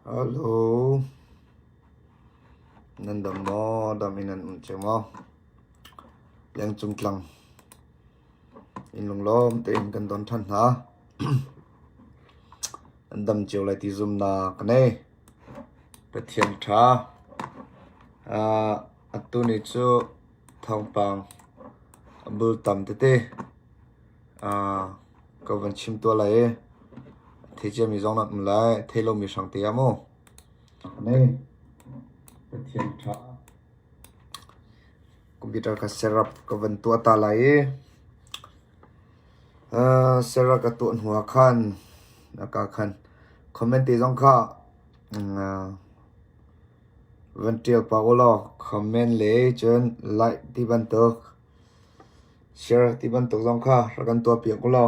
ฮัลโหลนั่นดำมอดำอินันอุ่นเจมอเลี้ยงจุงกลังอินลงล้อมเต็มกันตอนท่านฮะนั่นดำเจียวไรที่ซุ่มนากันเน่ประเทียนท้าอัตุนิจูทองปังบุลตัมเตเตก็วันชิมตัวไรที่จะมีจงนัดมุ่งไรเทโลมีสังเตียโมกันเน่ประเทียนท้าคอมพิวเตอร์ก็เซรับก็วันตัวตาไหลเซรับก็ตัวหัวขันแล้วก็ขันคอมเมนต์ที่จงข้าวันเดียวปากว่าคอมเมนต์เลยจนไลค์ที่บันทึกแชร์ที่บันทึกจงข้าแล้วกันตัวเปียกว่า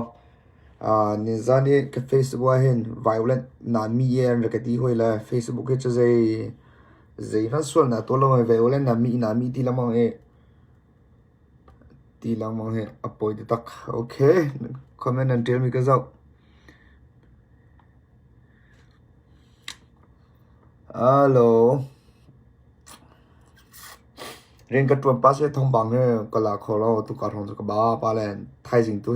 นิซานี่กับ Facebook เห็น violent นามีเองแล้วก็ที่ห้อยเลย Facebook ก็จะใจฟันส่วนนะตัวเรา violent นามีที่ละมังที่ละมังอัปโปยตักโอเคคอมเมนต์นั้นเดี๋ยวมีก็จะฮัลโหลเรียนกับตัวป้าเสียทองบังก็ลาขอเราตุกาทองตุกบ้าป้าแลนไทยสิงตัว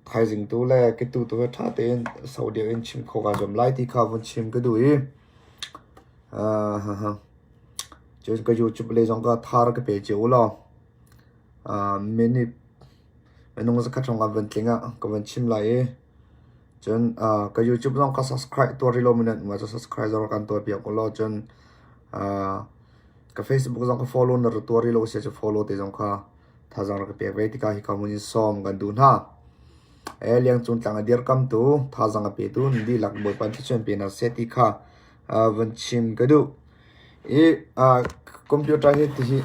ไทยสิงตัวแรกก็ตัวท่าเต้นสาวเดียวเองชิมขอกาจมไล่ที่ข้าววันชิมก็ดูจนก็อยู่จุดเลยจงก็ทาร์กเปเจียวเรามินิเป็นองค์สักขั้นของการวันจริงก็วันชิมไล่จนก็อยู่จุดจงก็ subscribe ตัวรีโลมินต์มาจะ subscribe จงกันตัวเปียกก็รอจนกับ Facebook จงก็ follow นรตัวรีโลเสียจะ follow แต่จงก็ถ้าจงก็เปียกไว้ที่ก็ให้ข้ามุนิซ้อมกันดูนะเลี้ยงจุนต่างเดียร์กัมตัวถ้าจงก็เปียตัวนี่หลักบ่อยปันที่ชวนเปียนเซตที่ข้าวันชิมก็ดูคอมพิวเตอร์ที่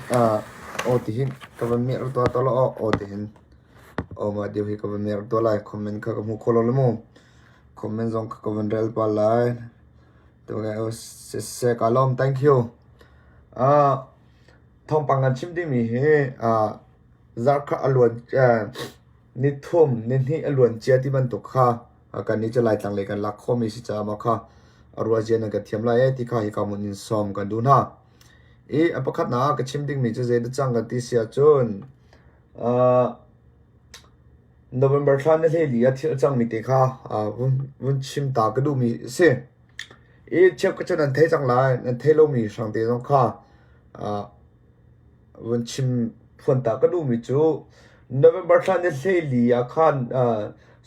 โอ้ที่ก็วันมีตัวตลอดโอ้ที่มาเดี๋ยวให้ก็วันมีตัวไลน์คอมเมนต์ก็มุขโลลมั้งคอมเมนต์จงก็วันเรลปาไลน์ตัวก็เสกอารมณ์ thank you ทองปังกันชิมที่มีจักรอลวนนิทุ่มนิที่อลวนเจียที่มันตกข้ากันนี้จะไล่ต่างเลยกันลักข้อมีสิจ้ามาข้าอรัวเจียนกันเทียมไล่ที่ข้าให้ข้ามุนินซ้อมกันดูนะอประคัดนะก็ชิมที่มีจะเจอจังกันที่เสียจนNovember ท่านนี่เลยที่จังมีเตะข้าวันชิมตาก็ดูมีเสียเชื่อก็จะนั่นเทจังไรนั่นเทโลมีสังเตจงข้าวันชิมฝนตาก็ดูมีจูNovember ท่านนี่เลยขัน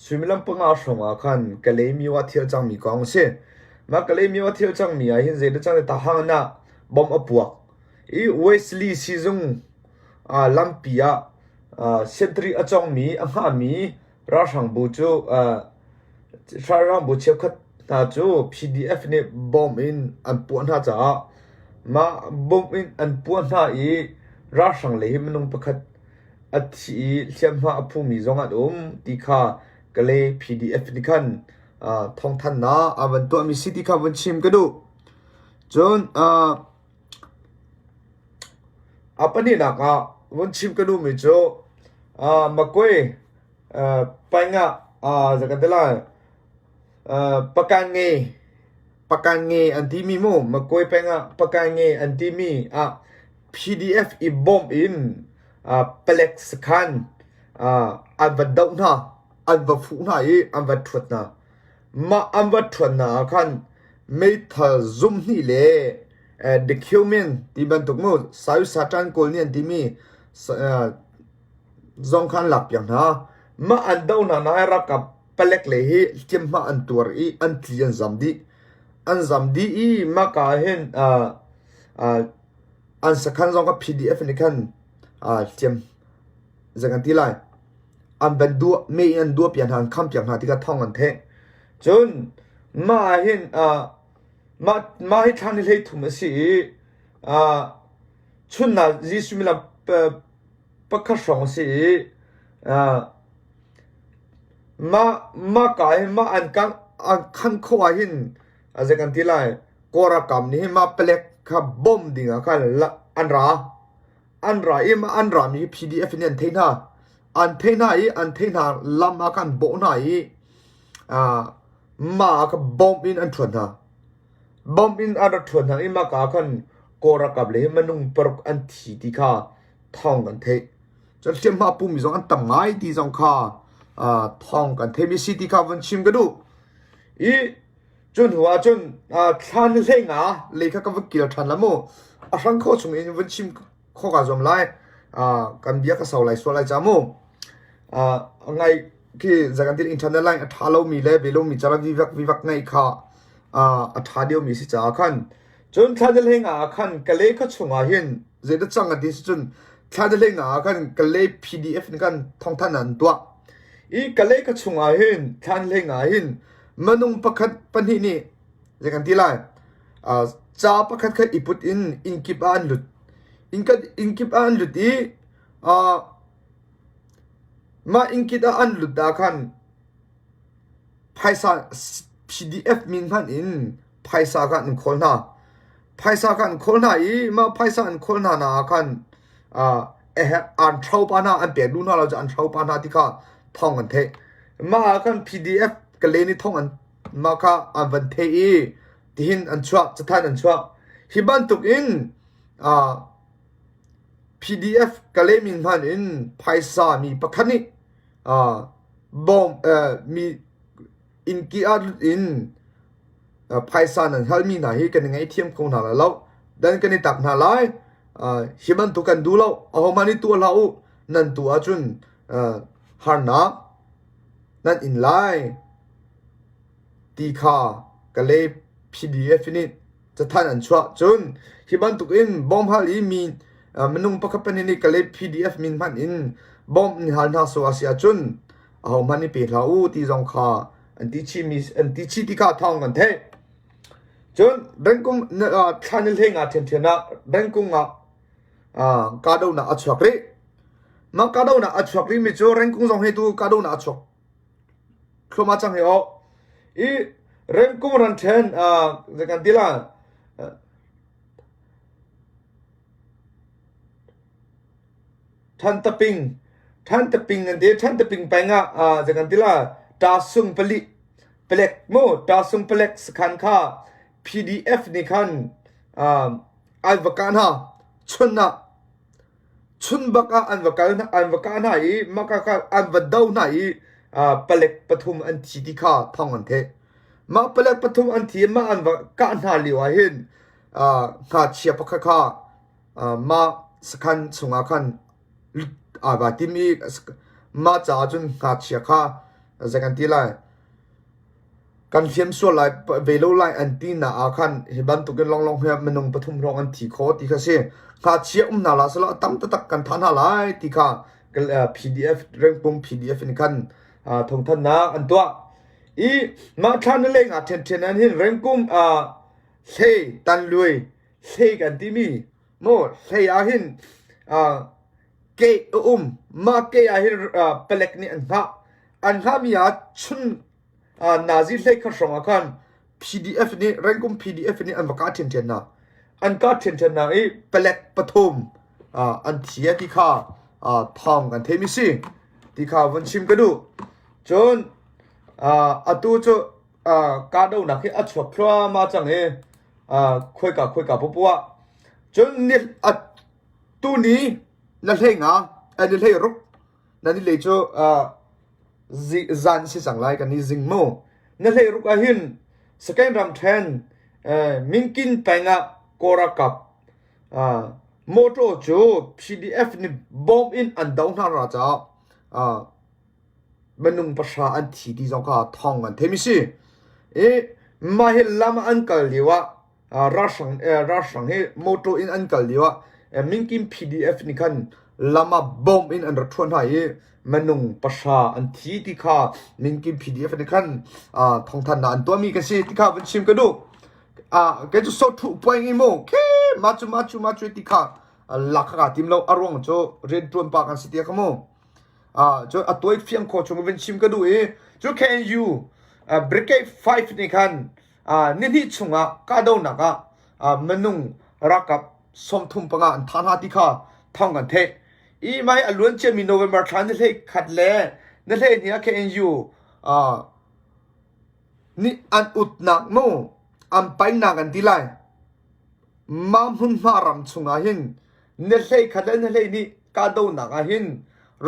สวิมลัมปังอาสงขันก็เลยมีว่าเที่ยวจังมีกองเสียมาก็เลยมีว่าเที่ยวจังมีเห็นเจอจังเลยตาหางน่ะบอมอปวกเวสลีย์ซีซงลัมปีเซนทรีอจงมีอังหามีราชังบูจูชารังบูเชฟขัดนาจู PDF เนี่ยบอมอินอันปวนหาจ้ามาบอมอินอันปวนหาราชังเลยมันนุ่งประคัดอัฐิเชื่อมหาภูมิจงอันที่ข้าก็เลย PDF นี่ขันท่องท่านนะวันตัวมีสิทธิข้าวันชิมก็ดูจนapa ni nak won chim kanu mi jo makoi painga zakatela pakange antimi mo makoi painga pakange antimi PDF i bomb in plex khan anvadau na anvafu na anvathut na ma anvathut na khan meitha zoom ni le documentที่บรรทุกมือสายสารกลเนี่ยที่มีจงขันหลับอย่างนะมาอันเดาหน้าให้รักกับเปล็กเลยเทียมมาอันตัวอันที่อันจำดีมาการเห็นอันสักขันจงกับ PDF นี่ขันเทียมจากกันที่ไรอันเป็นตัวไม่อันตัวเปลี่ยนทางคำเปลี่ยนทางที่กระท่องกันเทจนมาเห็นมาให้ท่านเลยทุ่มสิชุนน่ะยิสุมิลาปะคัสองสิมากายมาอันกันอันขันขวาหินอาจจะกันที่ไรกอรกรรมนี่มาเปล็กขับบอมดิ่งกันละอันรามาอันรามี PDF เนี่ยเทน่าอันเทน่าอันเทน่าลำมากันโบน่ามากับบอมอินอันชวนนะ บอมอินอาร์ทวนทางอิมากาคันโกรักับเลยมันนุ่งปรกอันทีที่ข้าท่องกันเทจนเชื่อมาปุ่มมีสองอันตั้งไงที่สองข้าท่องกันเทมีสิที่ข้าวันชิมกันดูอีจนหัวจนท่านเล่งเลยข้าก็วันเกี่ยวทันละโมสังข้อชงเองวันชิมข้อกาจอมไล่กันเบียก็สาวไล่สวไล่จามูไงคือจากการที่อินเทอร์เน็ตไลน์ท้าเรามีเล่เบลมีจาระวิวักไงข้าท้าเดียวมีสิจ้าคันจนท่านเล่งคันก็เลยก็ชงเห็นเจดจังกันที่จนท่านเล่งคันก็เลย PDF นี่กันท่องท่านนั้นตัวอีก็เลยก็ชงเห็นท่านเล่งเห็นมนุษย์ประคัดปัญหานี้จากการที่ไลน์จ้าประคัดแค่อิปุตอินกิบอันหลุดอินกิบอันหลุดอีมาอินกิบอันหลุดดาคันภายษา PDF มินพันภายษากันคนหน้าภายษากันคนหน้าอีมาภายษากันคนหน้าคันอันเท่าปานาอันเปลี่ยนดูน่าเราจะอันเท่าปานาที่ข้าท่องกันเทมาคัน PDF กันเลยนี่ท่องอันมาข้าอันวันเทอีที่หินอันชัวจะท่านอันชัวฮิบันตุกPDF กันเลยมินพันภายษามีประคันนี้บอมมีอินกีอาร์ภายษานั้นฮัลมีนาฮีกันยังไงเทียมคงนาแล้วดันกันในตักนาไลฮิบันตุกันดูแล้วเอามานี่ตัวเรานั่นตัวจุนฮาร์นานั่นอินไลตีค่ากันเลย PDF นี่จะท่านอันชัวจุนฮิบันตุกินบอมฮัลอีมีมนุษย์ประคับเป็นนี่กันเลย PDF มินพันบอมนี่ฮัลนาสวาเสียจุนเอามานี่เป็นเราที่จงค่าอันที่ชีมีอันที่ชีที่ข้าท่องกันเทจนเรื่องกุ้งท่านเลี้ยงเทียนนะเรื่องกุ้งกาดูน่ะอัจฉริมากาดูน่ะอัจฉริมิจูเรื่องกุ้งส่งให้ดูกาดูน่ะอัจฉริคลุมาจังเหรออีเรื่องกุ้งรันเทนจะกันที่ละท่านตะปิงอันเดียท่านตะปิงไปงะจะกันที่ละตาซุงเปลิเปล็กโมตาซุงเปล็กสคันค่า PDF นี่คันอันวกันฮะชุนบักอันวกันฮะอีมักกะอันวดาวนะอีเปล็กปฐุมอันที่ที่ข้าท่องอันเทมาเปล็กปฐุมอันที่มาอันวกันฮะลิวะเห็นข้าเชียปะข้ามาสคันสงอาคันบาติมีมาจ่าจุนข้าเชียข้าจะกันที่ไรกันเฟียมส่วนไรเวลูไรอันตีน่าอาคันเห็นบันตุกันลองเฮียมันนงปฐุมรองอันที่โคที่ข้าเสียข้าเชียนาลาสละตั้มตะกันทันหาไรที่ข้าPDF เรื่องปุ่ม PDF นี่คันทงทันนะอันตัวอีมาทันนั่นเองเทนนั้นเห็นเรื่องกุมเซตันลุยเซกันที่มีโมเซอาหินเกอมาเกอาหินเปล็กนี่อันข้ามีชุนนาซีเล็กข้าส่งอาคัน PDF นี่เรื่องกุม PDF นี่อันประกาศเทียนนะอันก็เทียนนะอีเปล็กปฐุมอันเทียที่ข้าท่องกันเทมิสิที่ข้าวันชิมกันดูจนตูจะกาดูนักที่อัจฉริยะมาจังคุยกับพวกจนนี่ตัวนี้นั่นเองอันนี้เลยรุกนั่นนี่เลยจะจันสิสังไลกันนี่จิงโมนั่นเลยรุกอาหินสแกนรำแทนมิงกินไปงะโกรากับโมโตจู PDF นี่บอมอินอันดาวนาราจ้ามันนุ่งภาษาอันที่จงข้าท่องกันเทมิสิมาเฮลามาอันกัลลีวะราชังเฮโมโตอินอันกัลลีวะมิงกิน PDF นี่คันลามาบอมอินอันรัทวนไห้มันนุ่งภาษาอันที่ข้ามิงกิน PDF นี่คันท่องทันนะอันตัวมีกันสิที่ข้าเป็นชิมกันดูแกจะสอดถูกไปงี้โมเคมาจูที่ข้าลักขะติมเราอารมณ์จะเรียนตัวปากันสิเดียขโมจะตัวอีกเฟียงโคชงเป็นชิมกันดูจะแค่ยูเบรก5นี่คันนี่ชงกาดูนักมันนุ่งรักกับสมทุมปังอันทานหาที่ข้าท่องกันเทไม่อล้วนจะมีโนเวมเบอร์ทรานนี่เลยขัดเล่นี่เลยนี่แค่ยูนี่อันอุดนักโม อันไปนักันที่ไรมามุนมารำชงอาหินเนเลยขัดเนเลยนี่กาดูนักอาหิน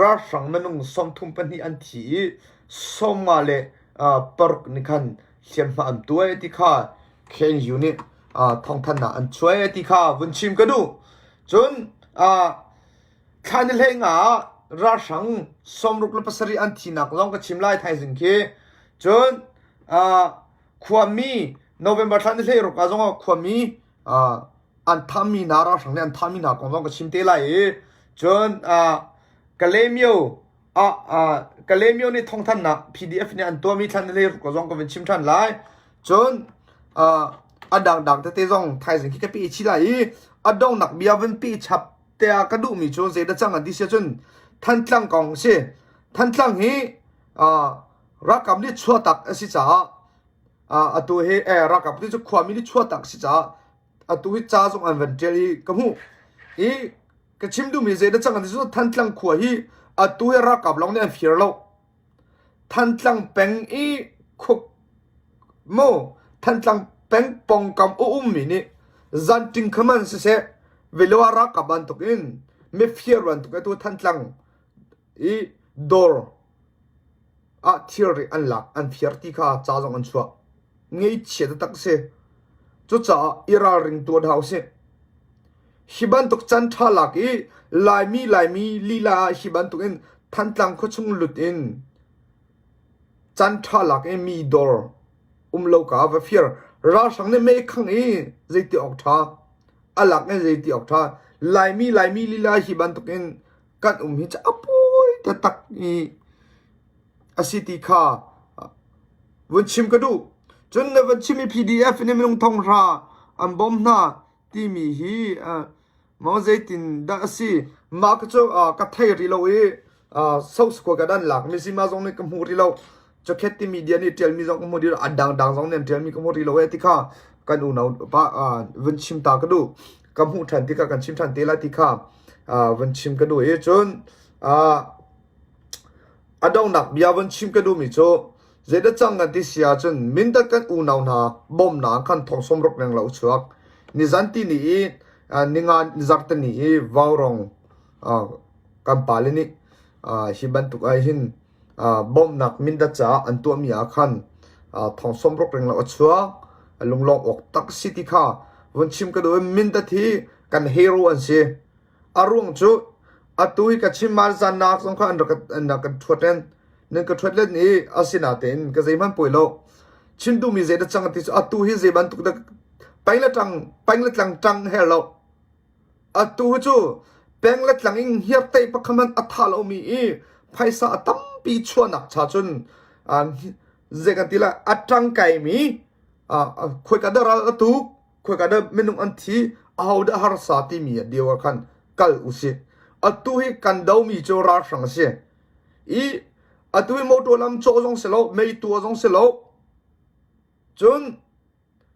ราสังมันงสมทุมปนีอันที่สมมาเลปรกนิคันเสียนมาอันตัวที่ข้าเขียนอยู่นี่ทองทันนะอันช่วยที่ข้าวันชิมก็ดูจนขันเลยงาราสังสมรุกลปัสรีอันที่นักลองก็ชิมไล่ไทยสิงเคจนความมีโนเวมเบอร์ทันเลยรุกอาจงความมีอันทามีนาราสังเนี่ยอันทามีนากงลองก็ชิมเตไลจนกะเลมิโอกะเลมิโอนี่ทองทันนะ PDF เนี่ยอันตัวมีทันเลยรุกอาจงก็เป็นชิมทันไลจนดังแต่จงไทยสิงที่ปีชิไลดงนักเบียวันปีชับแต่กระดูมีจนเสด็จจังอันดิเชจนท่านตั้งกองเชท่านตั้งฮีรักกับนี่ชั่วตักสิจ้าตัวเฮรักกับนี่จะความมีนี่ชั่วตักสิจ้าตัวเฮจ้าจงอันวันเจลีกมูกระชิมดูมีเสด็จจังอันดิเชจนท่านตั้งขวาฮีตัวเฮรักกับลองเนี่ยฟิร์โลท่านตั้งเป็นคุกโมท่านตั้งเป็นปองกำมีนี่จันทิงขมันเสเวลารักกับบันทุกินไม่ฟิร์วันทุกตัวท่านตั้งดอร์ทีรีอันหลักอันฟิร์ที่ข้าจ้าจงอันชัวงี้เฉียดตักเสจุดจ้าอิราริงตัวดาวเสฮิบันตุกจันทาลักลายมีลีลาฮิบันตุกินท่านตั้งก็ชงลุดอินจันทาลักมีดอร์โลกาว่าฟิร์ราสังเนี่ยไม่ขังใจตีออกท่าอันหลักเนี่ยใจตีออกท่าลายมีลีลาฮิบันตุกินกันหิจะปุยแต่ตักสิติข้าวันชิมก็ดูจนในวันชิมมี PDF เนี่ยไม่ต้องท่องราอันบอมนาที่มีฮีมอเจตินดักสิมาก็จะกัดไทยรีโลเศร้าสกกันด้านหลักมิซิมาจงในกำหูรีโลจะแค่ที่มีเดียนี่เทลมีจงกำหูรีโลดังจงเนี่ยเทลมีกำหูรีโลที่ข้ากันอุณาปะวันชิมตาก็ดูกำหูทันที่ข้ากันชิมทันเตล่าที่ข้าวันชิมก็ดูจนดงนักเบียวันชิมก็ดูมิโจเจดจังกันที่เสียจนมินดักกันอุณาหนาบอมนาคันทองสมรกแรงเหล่าชัวนิจันตีนี่นิงานนิจักตันนี่วาวรองกันปาลินี่ฮิบันตุกไอหินบอมนักมินดักจ้าอันตัวมีอาคันทองสมรกแรงเหล่าชัวลงลองออกตักสิติข้าวันชิมก็ดูมินดักที่กันฮีโร่อันเสียอารมณ์จูตัวที่กัชิมมาร์จานักสงครามนักทวดเล่นนั่นก็ทวดเล่นนี่อาศินาเต็นก็ใจมันป่วยโลชิมดูมีเจดจังที่ตัวที่เจมันตุกตะไปละจังเฮลโลตัวจูเป็นละจังอิงเฮียเตยปะคมันอัฐาโลมีไพศาตั้มปีชวนักชาจุนเจกันที่ละอัจังไก่มีคุยกันเดอร์ตุคุยกันเดอร์เมนุอันที่เอาเดอร์ฮาร์สาติมีเดียวกันกัลอุสิตัวที่กันดาวมีโจราสังเสียตัวที่มอตัวลำโจจงเสลไม่ตัวจงเสลจน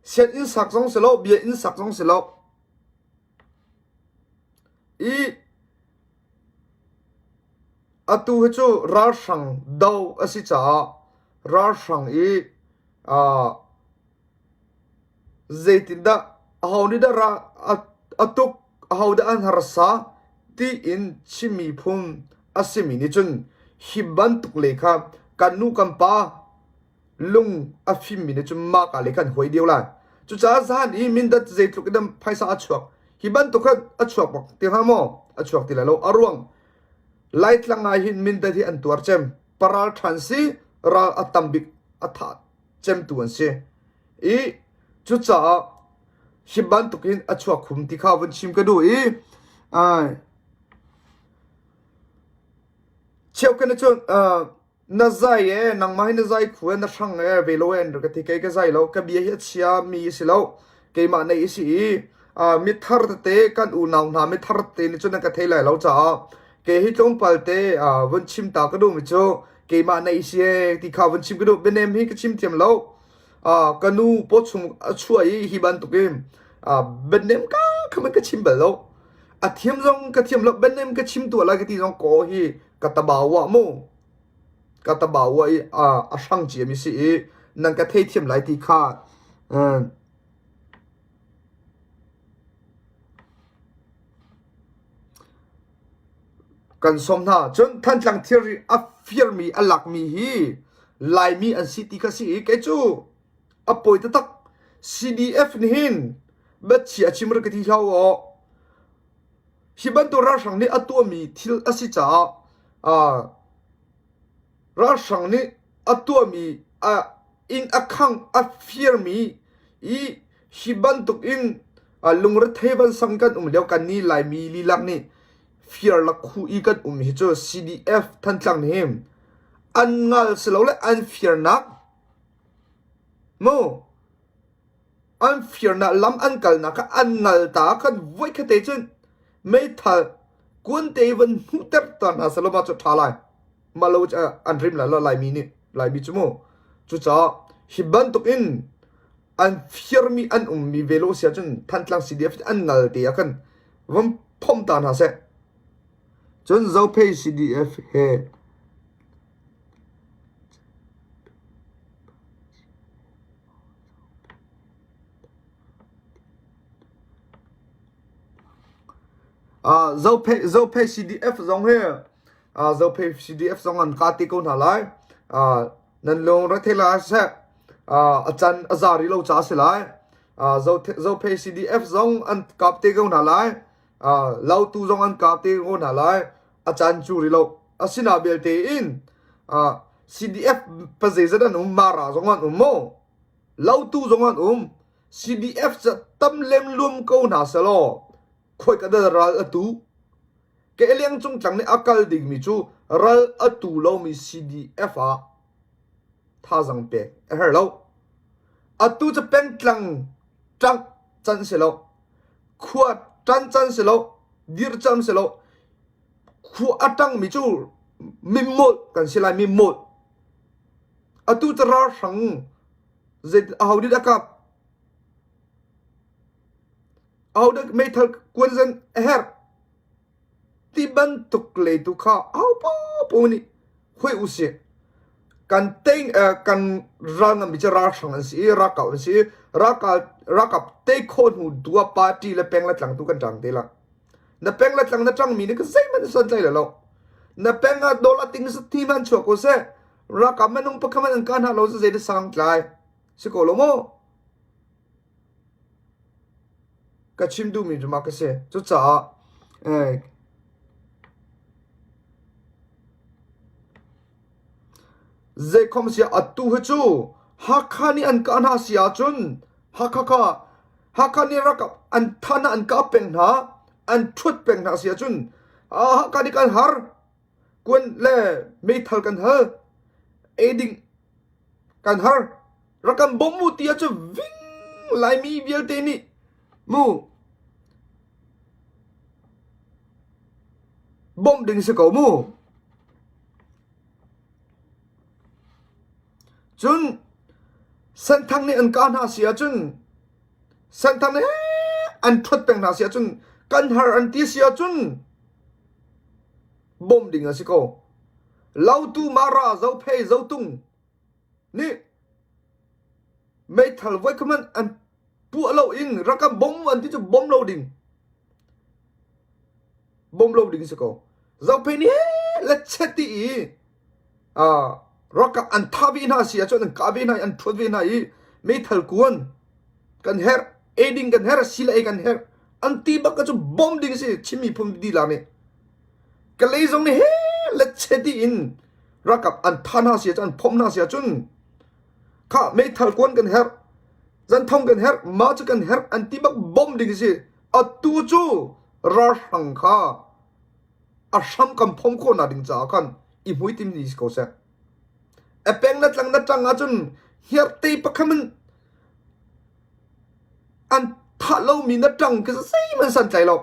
เสียอินสักจงเสลเบียอินสักจงเสลตัวที่โจราสังดาวอสิจ้าราสังเจตินดาฮาวนิดาราตุกฮาวดาอันฮาร์สาที่อินชิมีพุนอาศัยมินิจุนฮิบันตุกเลขากันนูกันป้าลุงอาฟิมินิจุนมากอะไรกันหวยเดียวละจุดจ้าสานอีมินดัดเจตุกดำไพศาลชวกฮิบันตุกอัชวกบอกที่ห้ามอัชวกที่ละโลอารวงไลท์ลังไงหินมินดัดที่อันตัวเจมปราลทันซีราอัตัมบิกอัฐาเจมตัวเสียจุดจ้าฮิบันตุกหินอัชวกคุมที่ข้าวันชิมก็ดูเชื่อกันนะจนน่าใจนังมาให้น่าใจขวานน่าช่างเวโลเอ็นหรือก็ที่ใครก็ใจแล้วก็เบียร์เชียมีสิแล้วเกี่ยมาในสิมิทาร์เตกันอุณาวนามิทาร์เตนี่จนนักเทเลยแล้วจ้าเกี่ยฮิตงพัลเตวันชิมตาก็ดูมิโจเกี่ยมาในสิที่ข้าวันชิมก็ดูเป็นเอ็มฮิก็ชิมเทียมแล้วกันนูปอดชุมช่วยฮิบันตุกิมเป็นเอ็มก็เขาไม่ก็ชิมไปแล้วเทียมจงก็เทียมแล้วเป็นเอ็มก็ชิมตัวอะไรก็ที่จงก่อฮีกัตบ่าวะโมกัตบ่าวะช่างเจียมิสินั่นก็เทียมหลายที่ข้า kan som na chon than tlang theory a fear mi alak mi hi lai mi an city ka si ke chu apoi ta tak CDF ni hin bet chi achimr ka ti hlaw hi ban to ra sang ni atu mi thil asi cha a ra sang ni atu mi a in akhang a fear mi I hi ban tuk in a lungra thaiban sangkan leo kan ni lai mi li lak ni fear la khu I kan hi cho CDF than tlang ni him an ngal selo le an fear nak mo an fear na lam an kal na ka an ngal ta kan voi kha te chen me tha kun te van hu ter ta na selo ma cho thalai malo an rim la la lai mi ni lai mi chumo chu cha hi ban tuk in an fear mi an mi velo sia chen than tlang CDF an ngal te akan vam phom ta na se chon zo pe CDF he zo pe CDF zong he zo pe CDF zong an ka ti ko na lai nan long ra thela se achan azari lo cha se lai zo pe CDF zong an kap te ko na lai lau tu zong an kap te ko na lai achan chu ri lo asina bel te in CDF pa ze zadan mara zong an mo lau tu zong an CDF cha tam lem lum ko na se lo khoi ka da ral atu ke liang chung tlang ne akal ding mi chu ral atu lo mi CDF a tha jang pe her lo atu cha pen tlang chang chan se lo khua chan se lo dir chan se lo khu atang mi chu mi mot kan silai mi mot atu cha ra sang zet au di da kap au da metal kunzen her ti ban tuk le tu kha au po ni khoi usie kan teng kan rang mi cha ra sang si ra ka te khon hu dua party le peng la tlang tu kan tang te la na peng la tlang na tang mi ni ka sai man son chai la lo na peng a dola ting sa ti man chok ko se ra ka manung pa khaman kan ha lo se de sang tlai si ko lo mo ka chim du mi ma ka se chu cha ze khom sia atu hu chu ha khani an ka na sia chun ha khani ra ka an thana an ka peng na an thut peng na sia chun ha ka ni kan har kun le me thal kan ha eding kan har ra kan bom mu tia chu ving lai mi bial te ni mu bom ding se ko mu chun san thang ni an ka na sia chun san thang ni an thut peng na sia chun kan har an ti sia chun bom ding a se ko lau tu mara zo phe zo tung ni metal voi kaman an pu lo in rakam bom an ti chu bom loading se ko zo phe ni la cheti raka an thabi na sia chon ka bi na an thod na I metal kuan kan her aiding kan her sila kan her an ti ba ka chu bom ding se chimi phum di la ne ka le zong ni he la cheti in raka an thana sia chon phom na sia chun kha metal kuan kan her zan thong kan her ma chu kan her an ti ba bom ding se atu chu ra sang kha a sham kam phom ko na ding cha kan I hui tim ni ko se a peng na tlang a chun hiar te pa khaman an tha lo mi na tang ka sai man san chai lo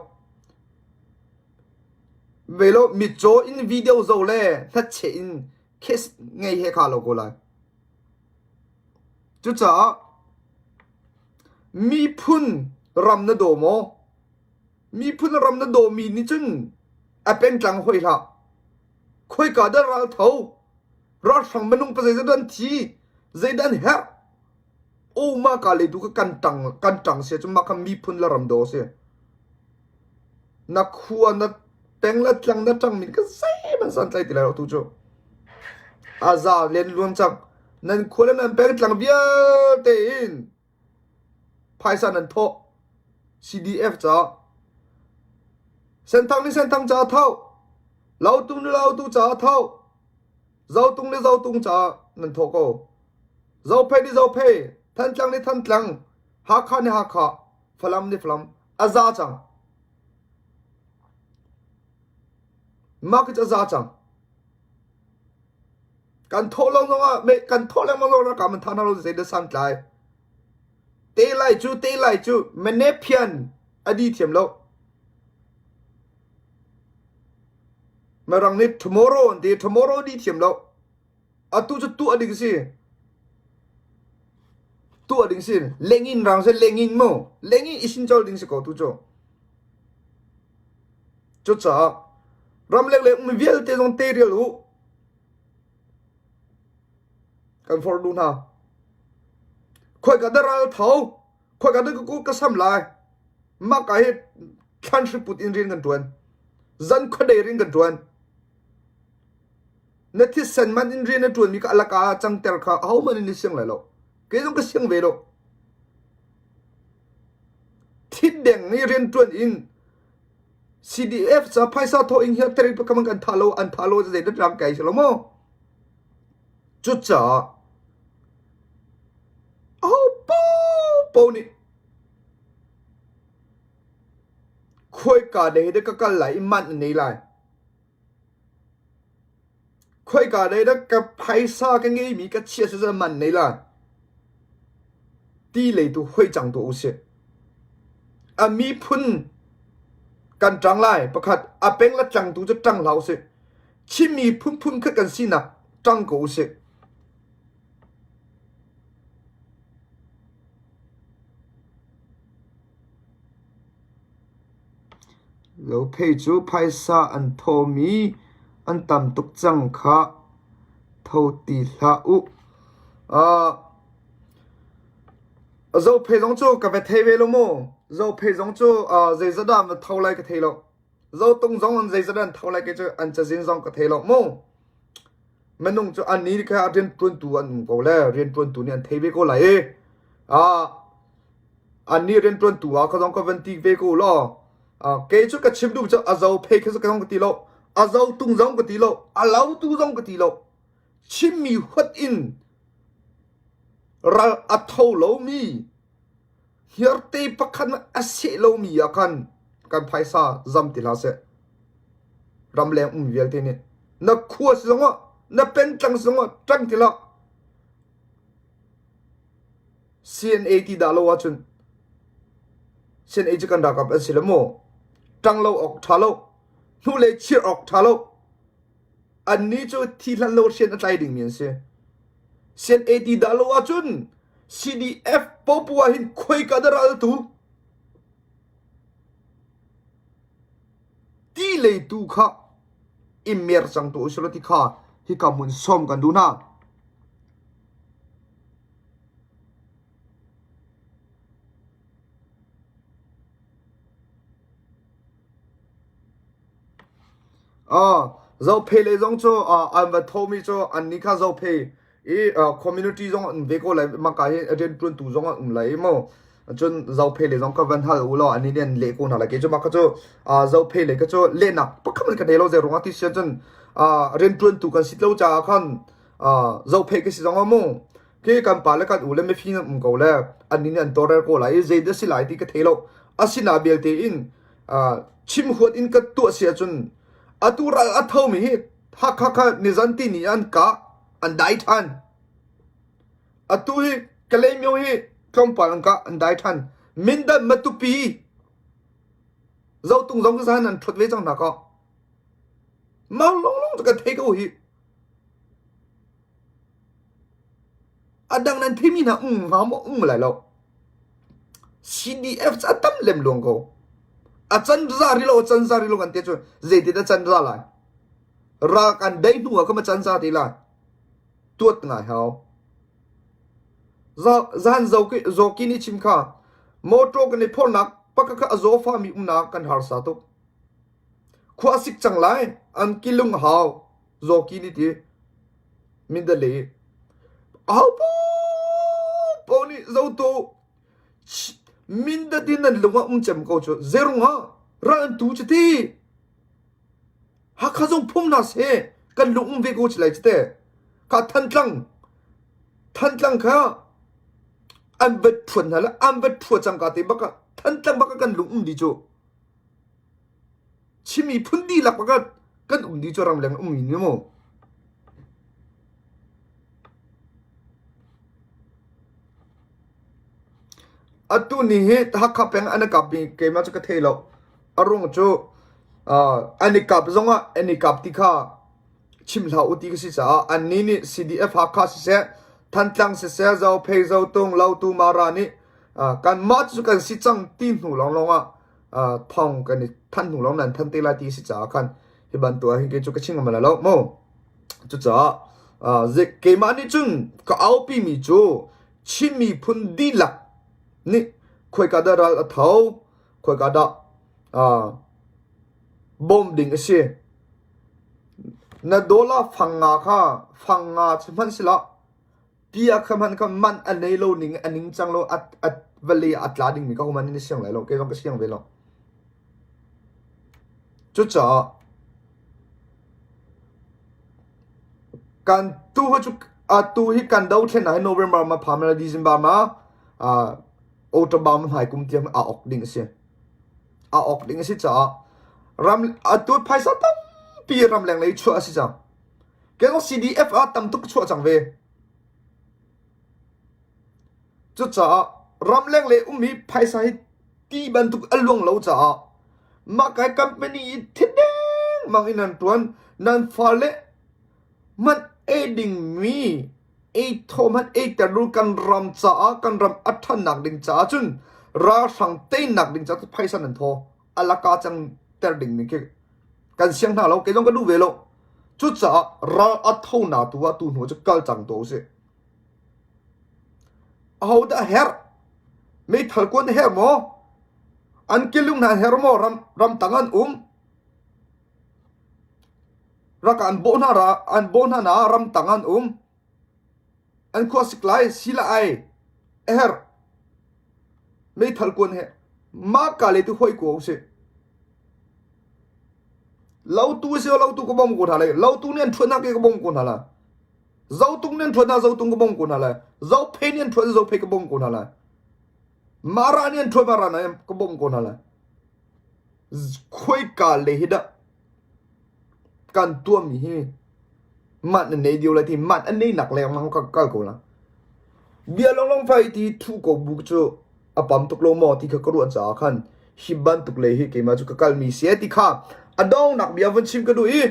velo mi cho in video zo le na che in kes ngai he kha lo ko la chu cha mi phun ram na do mo mi phun ram na do mi ni chun a peng tlang hoi la khoi ka da ra tho ra sang manung pa zai dan thi zai dan her o ma ka le du ka kan tang se chu ma kham mi phun la ram do se na khuwa na peng la tlang na tang min ka sai man san tlai ti la tu cho aza len luang chang nan khole nan peng tlang bia te in phaisa nan tho CDF cha sen thang cha thau lau tung ni lau tu cha thau zau tung ni zau tung cha nan tho ko zau phe ni zau phe than tlang ha kha ni ha kha phalam ni phalam aza chang mark cha za chang kan tho long long a me kan tho lang long long ka man thana lo se de sang tlai te lai chu mene phian adi thiam lo marang ni tomorrow di thiam lo atu chu tu ading si lengin rang se lengin mo lengin isin chol ding se ko tu cho cha ram lek lek mi viel te jong te riel u kan for du na khoi ka daral thau khoi ka de ku ka sam lai ma ka he country put in rin kan tuan zan khode rin kan tuan na thi san man in rin na tuan mi ka alaka chang ter kha how man ni siang lai lo ke jong ka siang ve lo thi deng ni rin tuan in CDF sa paisa tho in here ter pa kamang an thalo je de ram kai selo mo chu cha po ni khoi ka de de ka kal lai man nei lai khoi ka de de ka paisa ka ngei mi ka chia se man nei lai ti lei tu hui chang tu se a mi phun kan chang lai pakhat a peng la chang tu chu chang lau se chi mi phun kha kan si na chang ko se lo pei chu paisa an thomi an tam tuk chang kha tho ti hla u zo pei jong chu ka ve thei ve lo mo zo pei jong chu zai zada ma thau lai ka thei lo zo tung jong an zai zada an thau lai ke chu an cha jin jong ka thei lo mo menung chu an ni kha ren tun tu an ko le ren tun tu ni an thei ve ko lai an ni ren tun tu a kha jong ka ven ti ve ko lo ke chu ka chim du chu azau phe ke chu ka jong ka ti lo azau tung jong ka ti lo alau tu jong ka ti lo chim mi hot in ra a thau lo mi hier te pakhan a se lo mi a kan phaisa zam ti la se ram leng vel te ni na khua song na pen tang song tang ti la CN80 da lo wa chun CN80 kan da kap asilamo tang lo ok thalo nu le chi ok thalo an ni chu thi lan lo sen atlai ding min se CN80 da lo wa chun CDF popua hin khoi kadaral tu ti le tu kha imer sang tu usulati kha hi kamun som kan du na zo phe le jong chu an va thomi chu an ni kha zo phe community jong an ve ko lai ma ka he ren tun tu jong an lai mo chun zo phe le jong ka van hal u lo ani nen le ko na la ke chu ma ka chu zo phe le ka chu le na pa kham ka de lo ze ronga ti sia chun ren tun tu kan sit lo cha khan zo phe ke si jong mo ke kan pa le ka u le me phi ngam ko le ani nen to re ko lai ze de si lai ti ka thelo asina bel te in chim hot in ka tu sia chun atura athau mi ha kha nizanti ni an ka an dai than atu hi kalemyo hi kompang ka an dai than minda matupi zo tung jong san an thot ve chang na ka ma long ka thei ko hi adang nan thimi na ha mo lai lo CDF cha tam lem long ko a chan za ri lo kan te chu ze ti da chan za lai ra kan dai nu ka ma chan za ti la tuot ngai hao zan zo ki ni chim kha moto kan ni phol nak pak ka zo fa mi na kan har sa to ขวาสิกจังไรอันกิลุงหาวโจกีนี่ทีมินเดลีเอาปูนี่เจ้าตัวมินเดดินันลุงว่าจำเขาจู่เจรุงฮะร้านตู้จะที่ฮักข้าจงพุ่มน่าเสียกันลุงเวกูจะไหลจะเตะข้าทันจังข้าอันเบ็ดทวนนั่นแหละอันเบ็ดทวนจังกาติบักทันจังบักกันลุงดีจู่ชิมีพุ่นดีหลักบักกันดีจู่รำแรงมีนี่มั้งอัตุนี่เฮฮักข้าเป็นอันกับมีเกมมาจุกเทลอารมณ์จู่อันนี้กับซงอ่ะอันนี้กับที่ข้าชิมเหล่าอุติกสิจ้าอันนี้นี่ CDF ฮักข้าสิเสทันจังสิเสเจ้าเพย์เจ้าตรงเหล่าตูมารานี่การมัดจุกันสิจังตีนหูลองอ่ะท่องกันนี่ท่านหูลองนั้นท่านเตลาตีสิจ้ากันที่บันตัวให้เกจุกชิงกันมาแล้วโมจุจ้าเกมานี่จุนก็เอาปีมีจูชิมีพุนดีลักนี่คุยกันได้รัลเท้าคุยกันได้บอมดิ้งเสียนาโดล่าฟังงาค่ะฟังงาชิมันสิละปียคมันก็มันอันนี้โลนิ่งอันนี้จังโลอัดเวลีอัดลาดิ้งมีก็มันนี่เสียงไหลโลเกี่ยวกับเสียงเวลาจุดจ้าการตู้เขาจุกตู้ที่การดาวเช่นไหนโนเวมบาร์มาพามาดิซิมบาร์มาโอตบาร์มันหายกุมเตียมออกดิ้งเสียออกดิ้งเสียจ้ารำตัวไพ่สัตว์ปีรำแรงเลยชัวสิจังแกก็ CDF ตั้มตุกชัวจังเวจุดจ้ารำแรงเลยมีไพ่สัตว์ตีบันทุกอลวงเหล่าจ้ามาไกกัมเปนีทิดเด้งมังอินันตัวนั้นฟาเลมันดิ่งมีโทมันแต่รู้กันรำจ้ากันรำอัฐหนักดิ่งจ้าจุนราสังเต้นหนักดิ่งจ้าไพ่สันนันโทอลากาจังแต่ดิ่งนี่คือกันเสียงหน้าเราเกต้องก็ดูเวลจุดจ้าราอัฐหนาตัวตูหัวจะกัลจังตัวสิเอาแต่เฮร์ไม่ทัลกวนเฮร์โมอันกิลุงนาเฮร์โมรำตังันรักอันโบนานะรำตังันอันขวาสิกไลสิละไอเฮร์ไม่ทัลกวนเฮมากาเลตุหอยกูสิเราตู้เสียเราตู้ก็บ้องกูท่าเลยเราตู้เนี่ยชวนนักเก็ก็บ้องกูท่าละเจ้าตู้เนี่ยชวนนักเจ้าตู้ก็บ้องกูท่าเลยเจ้าเพเนี่ยชวนเจ้าเพก็บ้องกูท่าละมาราเนี่ยชวนมาราเนี่ยก็บ้องกูท่าละคุยกาเลหิดะกันตัวมีฮีมันในเดียวเลยที่มันอันนี้หนักแรงมันก็กัลกูละเบียลองไฟที่ทุกคนบุกจูอปั๊มตุกโลมอที่เขากระโดดจากขันฮิบันตุกเลยฮิเกมาจุกกัลมีเสียที่ข้าอดองนักเบียวันชิมก็ดูอี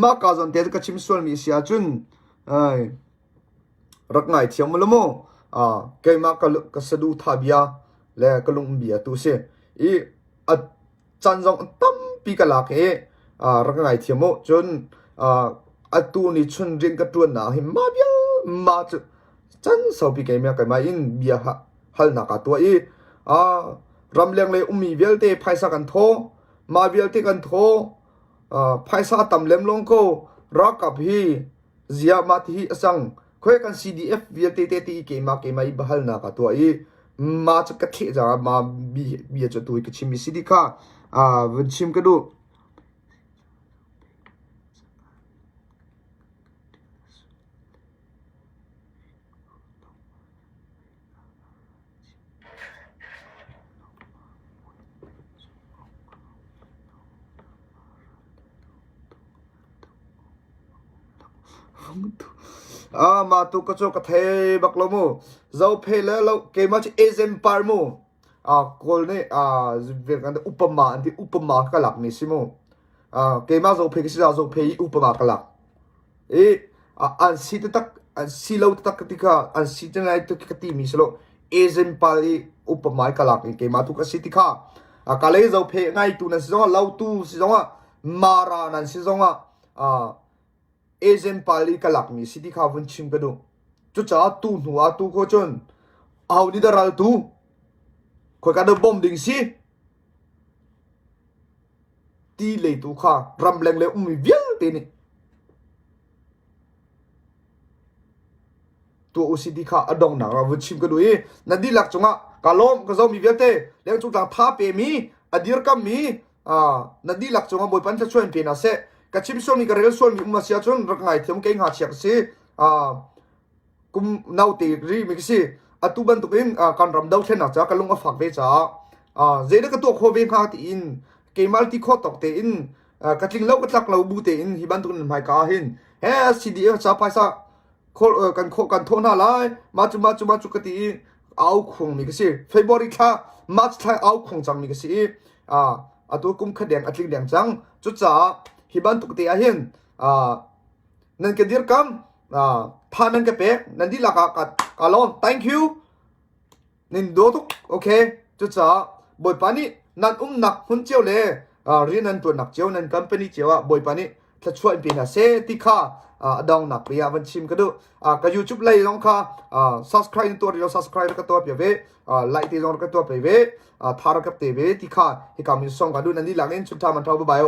มากาจันเตะก็ชิมส่วนมีเสียจุนไอ้รักไงเที่ยวมันละโมเกมาก็สะดุท่าเบียและก็ลงเบียตัวเสียอีจันจงตั้มปีกลักรักไงเที่ยวโมจนตัวนี้ชนเรียนกระตุ้นนะเห็นมาเบียมาจุจันสาวปีเกมาก็มาอินเบียฮัลนักตัวอีรำเลียงเลยมีเวลเตไพศกันโทมาเวลเตกันโทไพศตำเล็มลงโกรักกับฮีเจียมาที่สังคุยกัน CDF เวลเตตีเกมาอีบฮัลนักตัวอีมาจะกระเทะจ้ามาบีจะตัวอีกชิมิสิดิค่ะวันชิมก็ดูมาตุกโจกเทบักลมูเจ้าเพลแล้วเกมาจะเอเซมปาร์มูกอลเนี่ยเรื่องกันอุปมาอันที่อุปมาก็หลักนี่สิมูเกมาเจ้าเพลก็สิเจ้าเพลอุปมาก็หลักอันสิตักอันสิเราตักติกาอันสิจังไงตุกติมิสโลเอเซมปาร์อุปมาก็หลักนี่เกมาตุกสิติกากาเลเจ้าเพลไงตุนั่นสิจ้าเราตุสิจ้ามารานั่นสิจ้าเอเจนปาลีกลักมีสิทธิข้าวันชิมกันดูจุดจ้าตูหนูตูโคจนเอาดีดารัลตูคอยกันเดบอมดิ้งสิ ตีเลยตัวข้ารำแรงเลยมีเวียลตีนี่ตัวอุสิดีข้าอดองหนังเราวิชิมกันดูนั่นดีหลักจงอ่ะกาลมก็จะมีเวียเตเลี้ยงจุดหลังท้าเปมีอดีรกัมมีนั่นดีหลักจงอ่ะบอยปันจะช่วยเป็นอาเซกชิมส่วนมีกระเรื่องส่วนมีอุมาเสียจนรักไงเทียมเก่งหาเชียกสิกุมนาตีรีมิกสิตุบันตุกินการรำดาวเช่นอาจจะกันลงมาฝักเวจ้าเจดก็ตัวโคเวงหาตีอินเกมัลที่ข้อตกเตอินกัดลิงเล่ากัดลักเราบูเตอินฮิบันตุกินไม่กาหินเฮ้สิดีจ้าไปซะกันโทน่าไลมาจุกตีเอาคงมิกสิเฟบริค่ามาจุไทยเอาคงจังมิกสิตัวกุมขัดแดงอัดลิงแดงจังจุดจ้าฮิบันตุกตีอาหินนั่นก็ดีร์กัมพานันก็เป็กนั่นดีละกาลอน thank you นินโดตุกโอเคจุดจ้าบอยปานี่นั่นหนักหุ่นเจียวเลยเรียนนั่นตัวหนักเจียวนั่นคัมเปญเจียวบอยปานี่ถ้าช่วยเป็นเซติค่าดองหนักเปียวันชิมก็ดูก็ YouTube เลยน้องค่ะsubscribe ตัวเดียว subscribe ก็ตัวเปียเวไลค์ที่น้องก็ตัวเปียเวทาร์กับเตเวติค่าที่กำลังส่งกันดูนั่นดีหลังนี้ชุดทำมันเท่าบ่าย